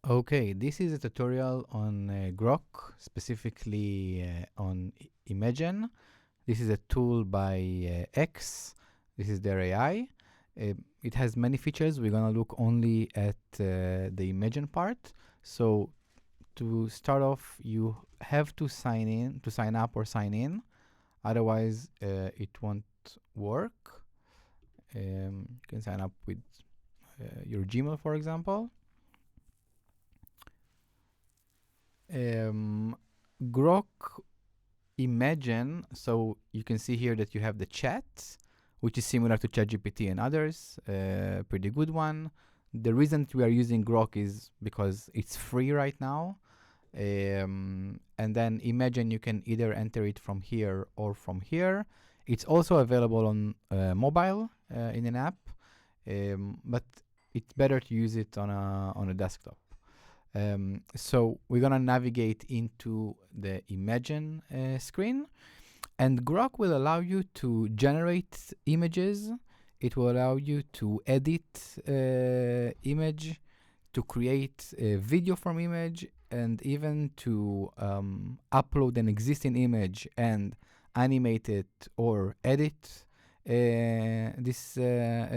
Okay, this is a tutorial on Grok, specifically on Imagen. This is a tool by X. This is their AI. It has many features. We're gonna look only at the Imagen part. So to start off, you have to sign up or sign in. Otherwise, it won't work. You can sign up with your Gmail, for example. Grok Imagen, so you can see here that you have the chat, which is similar to ChatGPT and others, pretty good one. The reason we are using Grok is because it's free right now. And then Imagen, you can either enter it from here or from here. It's also available on mobile in an app, but it's better to use it on a desktop. So we're gonna navigate into the Imagen screen, and Grok will allow you to generate images. It will allow you to edit image, to create a video from image, and even to upload an existing image and animate it or edit this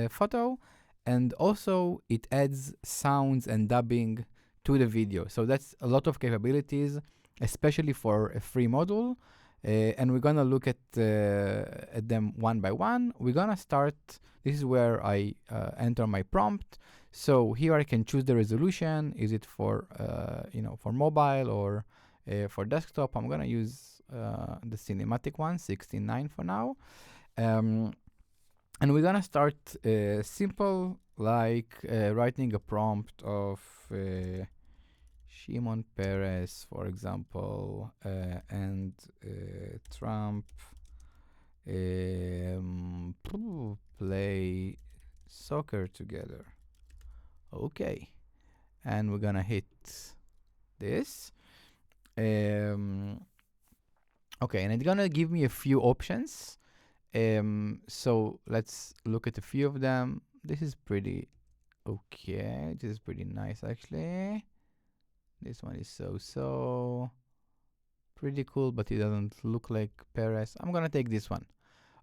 photo. And also it adds sounds and dubbing to the video. So that's a lot of capabilities, especially for a free module. And we're gonna look at them one by one. We're gonna start, this is where I enter my prompt. So here I can choose the resolution. Is it for, for mobile or for desktop? I'm gonna use the cinematic one, 16:9 for now. And we're gonna start simple, like writing a prompt of Shimon Peres, for example, and Trump play soccer together. Okay, and we're gonna hit this. Okay, and it's gonna give me a few options. So let's look at a few of them. This is pretty okay. This is pretty nice, actually. This one is so pretty cool, but it doesn't look like Perez. I'm gonna take this one.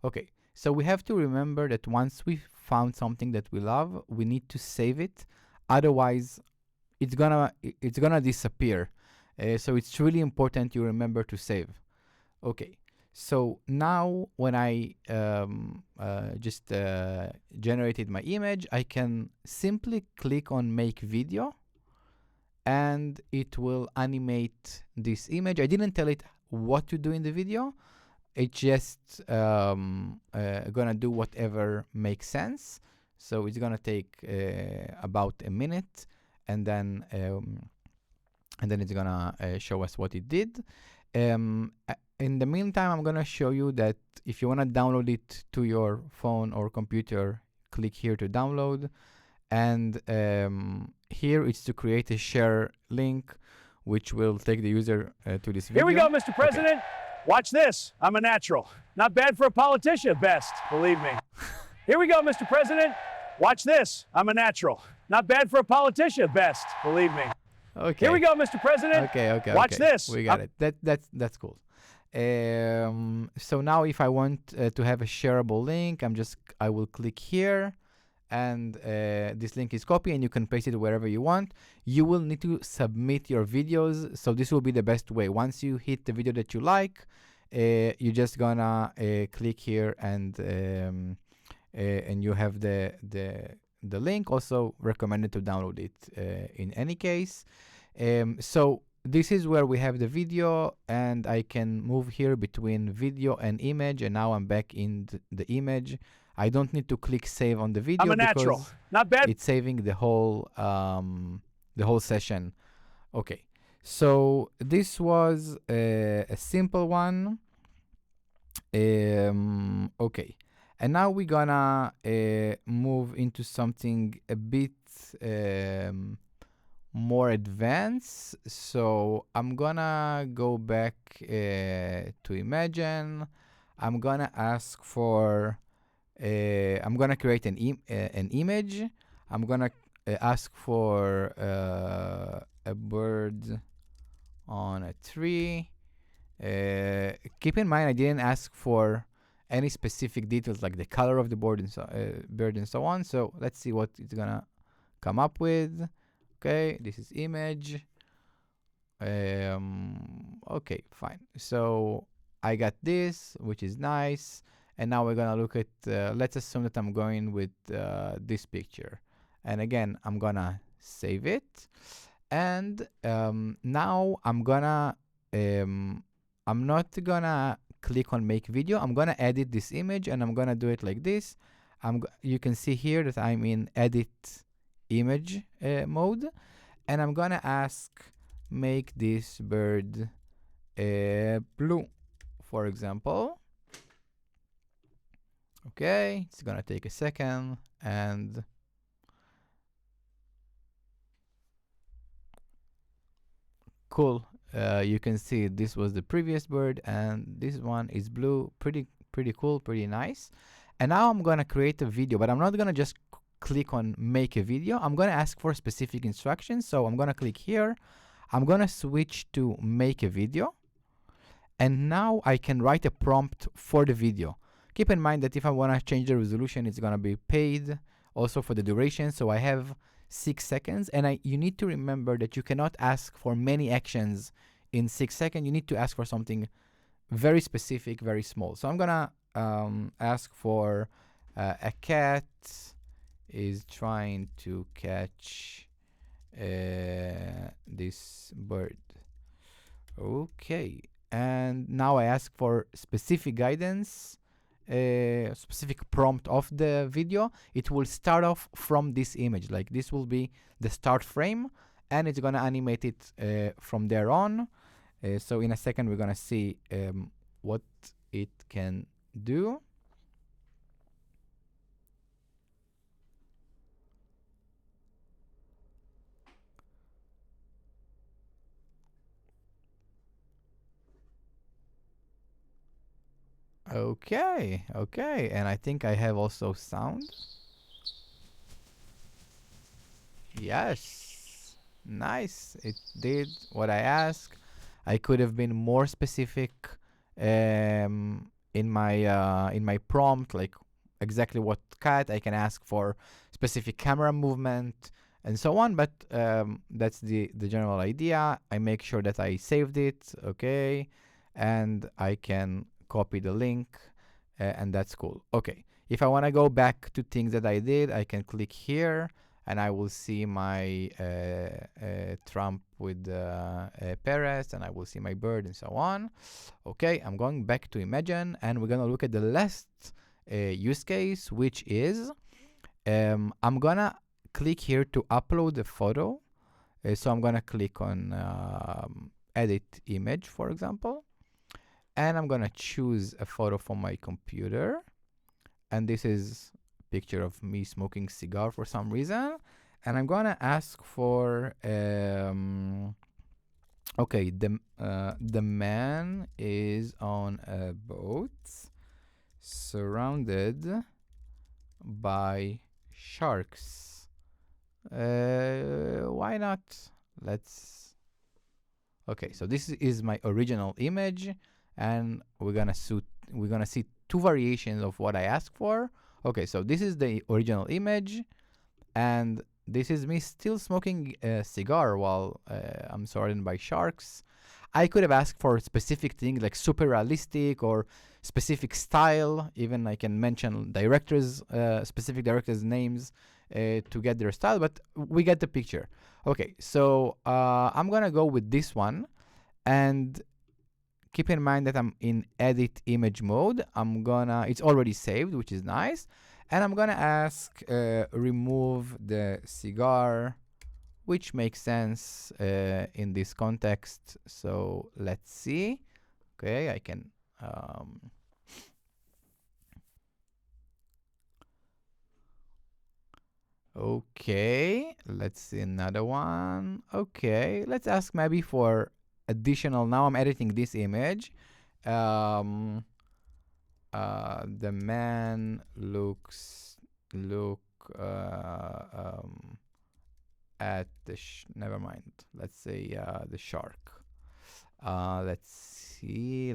Okay, so we have to remember that once we found something that we love, we need to save it. Otherwise, it's gonna disappear. So it's really important you remember to save. Okay, so now when I just generated my image, I can simply click on Make Video, and it will animate this image. I didn't tell it what to do in the video. It's just gonna do whatever makes sense. So it's gonna take about a minute, and then it's gonna show us what it did. In the meantime, I'm gonna show you that if you wanna download it to your phone or computer, click here to download. And here it's to create a share link, which will take the user to this video. Here we go, Mr. President. Okay. Watch this. I'm a natural. Not bad for a politician at best, believe me. Here we go, Mr. President. Watch this. I'm a natural. Not bad for a politician at best, believe me. Okay. Here we go, Mr. President. Okay. Watch this. We got it. That's cool. So now if I want to have a shareable link, I will click here. And this link is copied, and you can paste it wherever you want. You will need to submit your videos, so this will be the best way. Once you hit the video that you like, you're just gonna click here, and you have the link. Also recommended to download it in any case. So this is where we have the video, and I can move here between video and image, and now I'm back in the image. I don't need to click save on the video. I'm a natural. Because not bad. It's saving the whole session. Okay, so this was a simple one. Okay, and now we're gonna move into something a bit more advanced. So I'm gonna go back to Imagen. I'm gonna ask for I'm gonna create an image. I'm gonna ask for a bird on a tree. Keep in mind, I didn't ask for any specific details like the color of the bird and so on. So let's see what it's gonna come up with. Okay, this is image. Okay, fine. So I got this, which is nice. And now we're gonna look at, let's assume that I'm going with this picture. And again, I'm gonna save it. And now I'm not gonna click on make video. I'm gonna edit this image and I'm gonna do it like this. You can see here that I'm in edit image mode. And I'm gonna ask make this bird blue, for example. Okay, it's gonna take a second, and cool. You can see this was the previous bird, and this one is blue. Pretty cool, pretty nice. And now I'm gonna create a video, but I'm not gonna just click on make a video. I'm gonna ask for specific instructions. So I'm gonna click here. I'm gonna switch to make a video. And now I can write a prompt for the video. Keep in mind that if I wanna change the resolution, it's gonna be paid also for the duration. So I have 6 seconds. And you need to remember that you cannot ask for many actions in 6 seconds. You need to ask for something very specific, very small. So I'm gonna ask for a cat is trying to catch this bird. Okay, and now I ask for specific guidance, specific prompt of the video. It will start off from this image, like this will be the start frame, and it's gonna animate it from there on. So in a second, we're gonna see what it can do. Okay, and I think I have also sound. Yes, nice. It did what I asked. I could have been more specific in my prompt, like exactly what cat. I can ask for specific camera movement and so on. But that's the general idea. I make sure that I saved it, okay, and I can copy the link, and that's cool. Okay, if I want to go back to things that I did, I can click here and I will see my Trump with Perez, and I will see my bird and so on. Okay, I'm going back to Imagine, and we're gonna look at the last use case, which is I'm gonna click here to upload the photo. So I'm gonna click on edit image, for example, and I'm gonna choose a photo from my computer, and this is picture of me smoking cigar for some reason, and I'm gonna ask for okay, the man is on a boat surrounded by sharks. Why not? Let's. Okay, so this is my original image, and we're gonna see two variations of what I asked for. Okay, so this is the original image, and this is me still smoking a cigar while I'm surrounded by sharks. I could have asked for specific things like super realistic or specific style. Even I can mention specific directors' names to get their style, but we get the picture. Okay, so I'm gonna go with this one, and keep in mind that I'm in edit image mode. It's already saved, which is nice. And I'm gonna ask remove the cigar, which makes sense in this context. So let's see. Okay, I can okay, let's see another one. Okay, let's ask maybe for additional. Now I'm editing this image. The man look at the never mind. Let's say the shark. Let's see.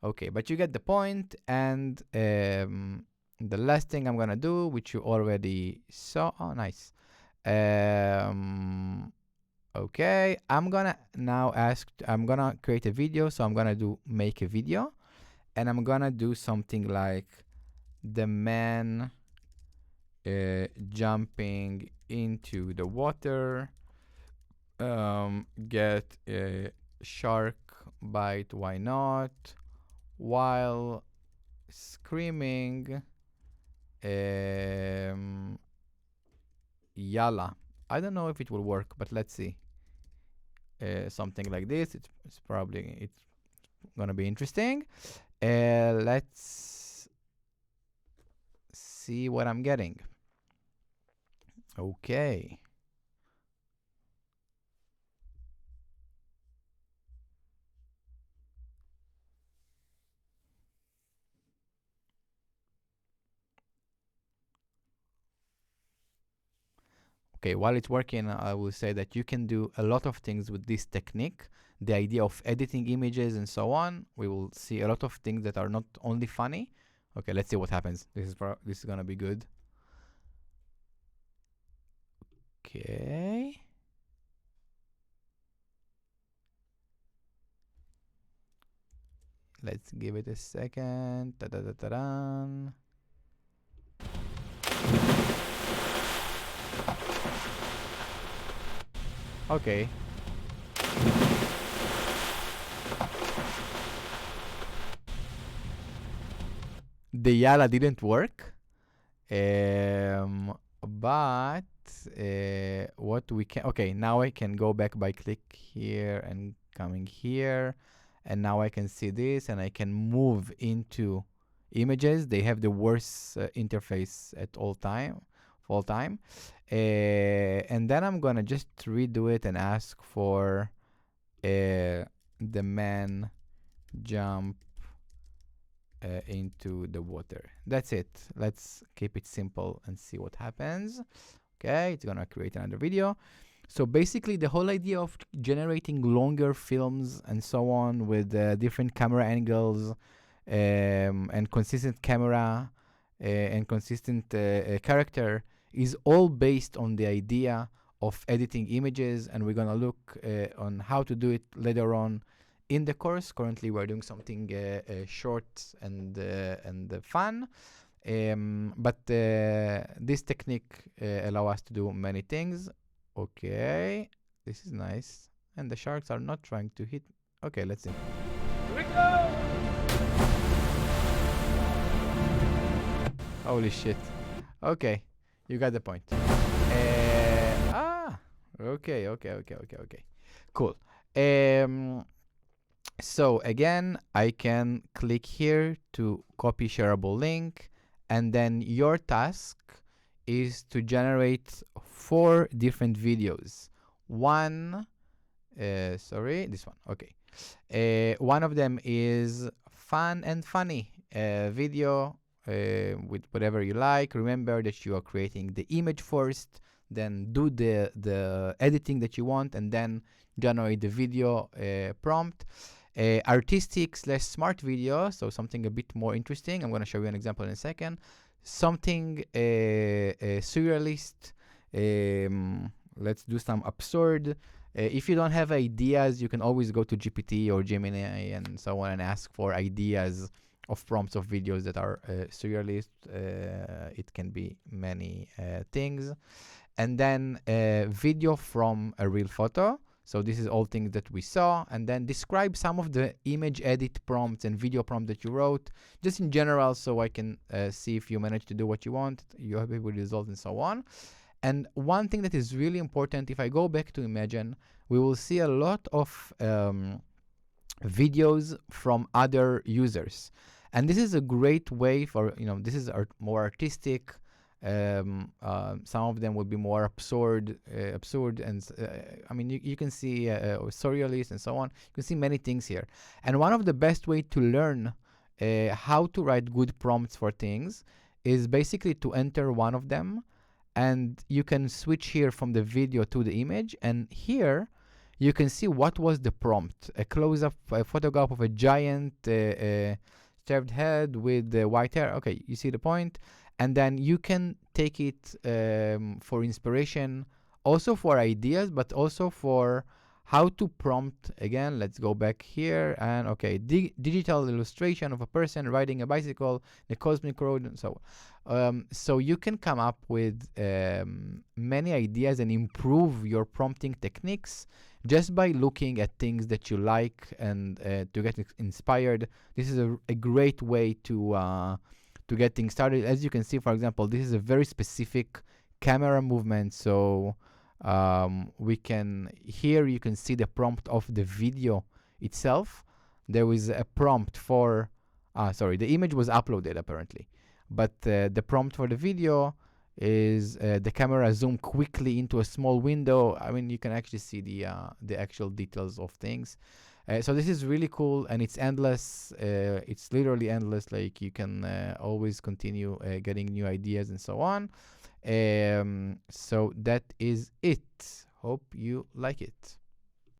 Okay, but you get the point. And the last thing I'm gonna do, which you already saw. Oh, nice. Okay, I'm gonna create a video. So I'm gonna make a video, and I'm gonna do something like the man jumping into the water, get a shark bite, why not, while screaming, yalla. I don't know if it will work, but let's see. Something like this. It's gonna be interesting. Let's see what I'm getting. Okay. Okay, while it's working, I will say that you can do a lot of things with this technique. The idea of editing images and so on. We will see a lot of things that are not only funny. Okay, let's see what happens. This is gonna be good. Okay. Let's give it a second. Ta-da-da-da-dan. Okay. The Yala didn't work. But what we can... Okay, now I can go back by click here and coming here. And now I can see this and I can move into images. They have the worst interface at all time. And then I'm gonna just redo it and ask for the man jump into the water. That's it. Let's keep it simple and see what happens. Okay, it's gonna create another video. So basically the whole idea of generating longer films and so on with different camera angles and consistent camera and consistent character is all based on the idea of editing images, and we're gonna look on how to do it later on in the course. Currently we're doing something short and fun, but this technique allow us to do many things. Okay, this is nice. And the sharks are not trying to hit. Okay, let's see. Here we go! Holy shit. Okay, you got the point. Okay. Cool. So again, I can click here to copy shareable link, and then your task is to generate 4 different videos. This one. Okay. One of them is fun and funny video with whatever you like. Remember that you are creating the image first, then do the editing that you want, and then generate the video prompt. Artistic / smart video, so something a bit more interesting. I'm going to show you an example in a second. Something surrealist. Let's do some absurd. If you don't have ideas, you can always go to GPT or Gemini and so on and ask for ideas of prompts of videos that are surrealist. It can be many things. And then video from a real photo. So this is all things that we saw. And then describe some of the image edit prompts and video prompts that you wrote, just in general, so I can see if you managed to do what you want, you're happy with the result, and so on. And one thing that is really important, if I go back to Imagine, we will see a lot of videos from other users. And this is a great way for, this is more artistic. Some of them will be more absurd, and you can see surrealist and so on. You can see many things here. And one of the best way to learn how to write good prompts for things is basically to enter one of them and you can switch here from the video to the image, and here you can see what was the prompt. A close-up photograph of a giant shaved head with white hair. Okay, you see the point. And then you can take it for inspiration, also for ideas, but also for how to prompt. Again, let's go back here, and okay, digital illustration of a person riding a bicycle, the cosmic road, and so on. So you can come up with many ideas and improve your prompting techniques just by looking at things that you like and to get inspired. This is a great way to get things started. As you can see, for example, this is a very specific camera movement. So we can, here you can see the prompt of the video itself. There was a prompt for, sorry, the image was uploaded apparently. But the prompt for the video is the camera zoom quickly into a small window. I mean, you can actually see the actual details of things. So this is really cool, and it's endless. It's literally endless. Like, you can always continue getting new ideas and so on. So that is it. Hope you like it.